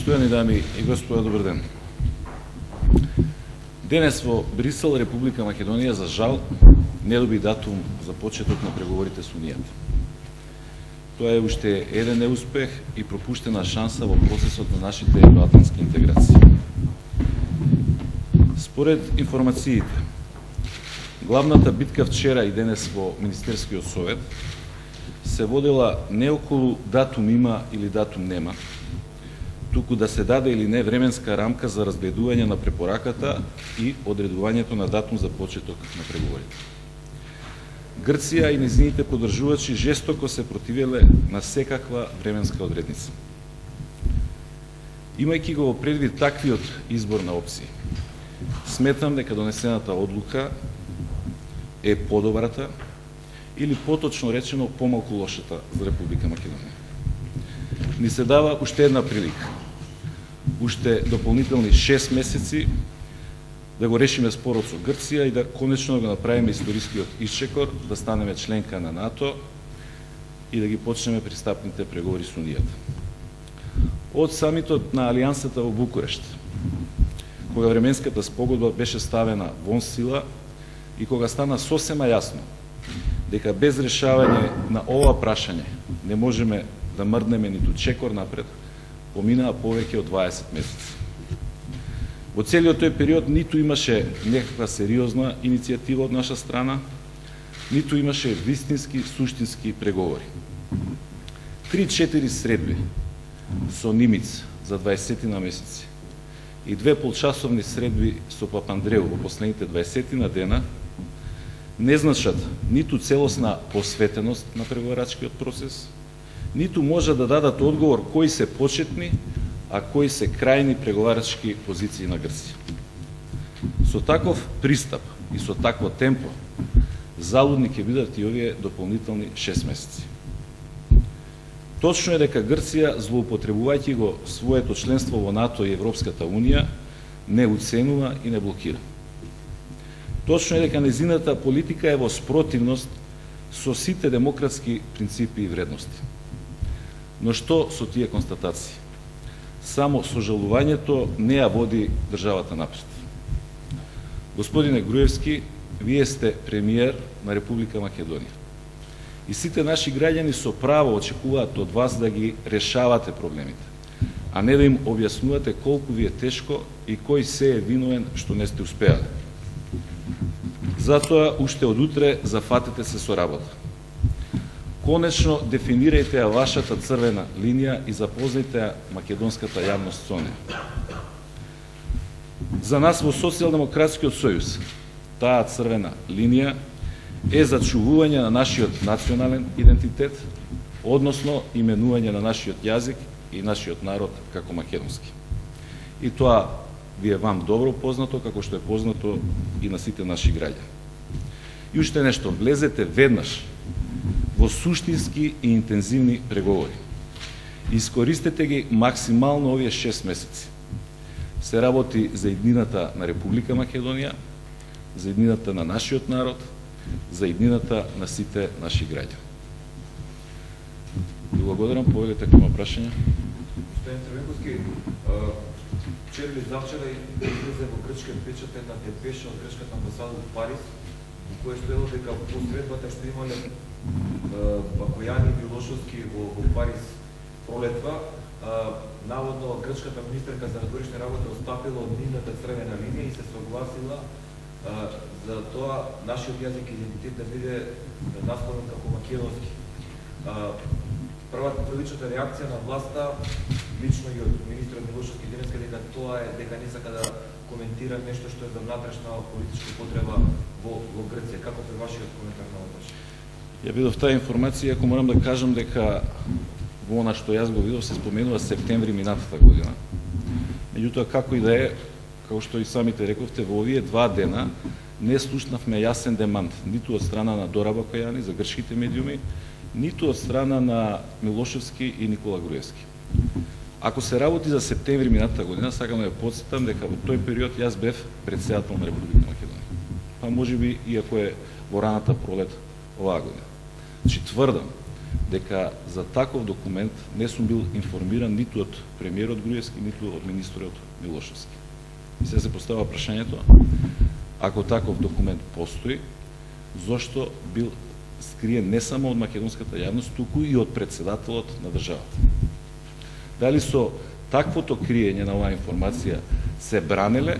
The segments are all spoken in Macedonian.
Поштовани дами и господа, добар ден. Денес во Брисел, Република Македонија, за жал, не доби датум за почеток на преговорите со Унијата. Тоа е уште еден неуспех и пропуштена шанса во процесот на нашите евроатлантски интеграции. Според информациите, главната битка вчера и денес во Министерскиот совет се водела не околу датум има или датум нема, туку да се даде или не временска рамка за разгледување на препораката и одредувањето на датум за почеток на преговорите. Грција и нејзините поддржувачи жестоко се противеле на секаква временска одредница. Имајќи го во предвид таквиот избор на опции, сметам дека донесената одлука е подобрата или поточно речено помалку лошата за Република Македонија. Ни се дава уште една прилика, уште дополнителни 6 месеци да го решиме спорот со Грција и да конечно го направиме историскиот исчекор, да станеме членка на НАТО и да ги почнеме пристапните преговори со Унијата. Од самитот на Алијансата во Букурешт, кога временската спогодба беше ставена вон сила и кога стана сосема јасно дека без решавање на ова прашање не можеме да мрднеме ниту чекор напред, поминаа повеќе од 20 месеци. Во целиот тој период ниту имаше некаква сериозна иницијатива од наша страна, ниту имаше вистински, суштински преговори. 3-4 средби со Нимиц за 20 на месеци и 2 полчасовни средби со Папандреу во последните 20 на дена не значат ниту целосна посветеност на преговарачкиот процес, ниту може да дадат одговор кои се почетни, а кои се крајни преговарачки позиции на Грција. Со таков пристап и со такво темпо, залудни ќе бидат и овие дополнителни 6 месеци. Точно е дека Грција, злоупотребувајќи го своето членство во НАТО и Европската Унија, не уценува и не блокира. Точно е дека нејзината политика е во спротивност со сите демократски принципи и вредности. Но што со тие констатации? Само сожалувањето не ја води државата напред. Господине Груевски, вие сте премиер на Република Македонија. И сите наши граѓани со право очекуваат од вас да ги решавате проблемите, а не да им објаснувате колку ви е тешко и кој се е виновен што не сте успеале. Затоа, уште од утре зафатете се со работа. Конечно дефинирајте ја вашата црвена линија и запознајте ја македонската јавност со неја. За нас во Социјалдемократскиот сојуз таа црвена линија е зачувување на нашиот национален идентитет, односно именување на нашиот јазик и нашиот народ како македонски. И тоа ви е вам добро познато, како што е познато и на сите наши граѓани. И уште нешто, влезете веднаш во суштински и интензивни преговори. Искористете ги максимално овие 6 месеци. Се работи за иднината на Република Македонија, за иднината на нашиот народ, за иднината на сите наши граѓани. Ви благодарам, повелете ако има прашања. Господин Црвенковски, вчера или завчера излезе во грчкиот печат една депеша од грчката амбасада во Париз, во која стоело дека посредбата што имале Бакојани и Милошовски во Париз пролетва, наводно грчката министерка за надворешни работи отстапила од нивната црвена линија и се согласила за тоа нашиот јазик и идентитет да биде насловен како македонски. Првичната реакција на власта, лично и од министрот Милошовски денеска, дека не сака да коментира нешто што е за внатрешна политичка потреба во Грција. Како е вашиот коментар на ова? Ја видов таа информација, ако морам да кажам дека во она што јас го видов се споменува септември минатата година. Меѓутоа, како и да е, како што и самите рековте, во овие 2 дена не слушнавме јасен демант, ниту од страна на Дора Бакојани за грчките медиуми, ниту од страна на Милошевски и Никола Груевски. Ако се работи за септември минатата година, сакам да ја потсетам дека во тој период јас бев претседател на Република Македонија. Па можеби иако е во раната пролет оваа година. Значи тврдам дека за таков документ не сум бил информиран ниту од премиерот Груевски, ниту од министерот Милошевски. И се поставува прашањето, ако таков документ постои, зошто бил скриен не само од македонската јавност, туку и од председателот на државата? Дали со таквото криење на оваа информација се бранеле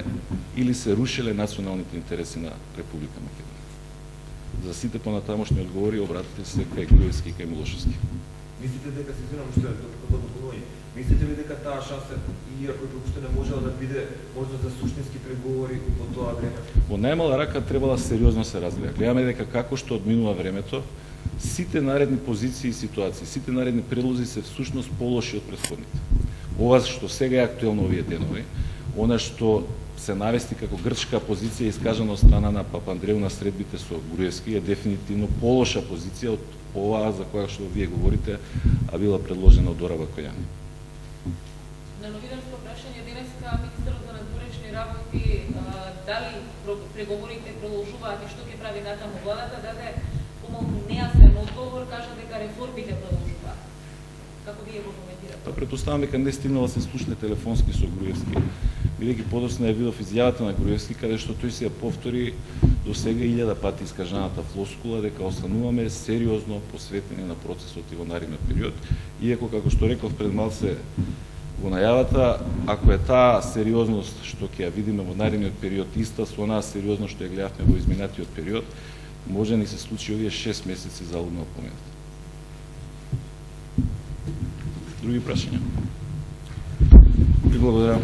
или се рушеле националните интереси на Република Македонија? За сите понатамошни одговори обратите се кај Груевски и кај Милошевски. Мислите дека се извинам уште дополнување? Мислите ли дека таа шанса, иако уште не можела да биде можност за суштински преговори во тоа време? Во најмала рака требала сериозно се разгледа. Гледаме дека како што одминува времето, сите наредни позиции и ситуации, сите наредни предлози се всушност полоши од претходните. Ова што сега е актуелно овие денови, она што се навести како грчка позиција искажана од страна на Папандреу на средбите со Груевски е дефинитивно полоша позиција од оваа за која што вие говорите, а била предложена од Дора Бакојани. На новинарско прашање денеска министерот за надворешни работи дали преговорите продолжуваат и што ќе прави натаму владата, даде помалку нејасен одговор, кажа дека реформите продолжуваат. Како вие го коментирате? Па претпоставам дека не стигнала се слушне телефонски со Груевски, бидејќи подоцна ја видов изјавата на Груевски, каде што тој се ја повтори до сега 1000 пати искажаната флоскула дека остануваме сериозно посветени на процесот и во наредниот период, иако како што реков пред малце во најавата, ако е таа сериозност што ќе ја видиме во наредниот период иста со онаа сериозност што ја гледавме во изминатиот период, може ни се случи овие 6 месеци залудно опоменат. Други прашања? Ви благодарам.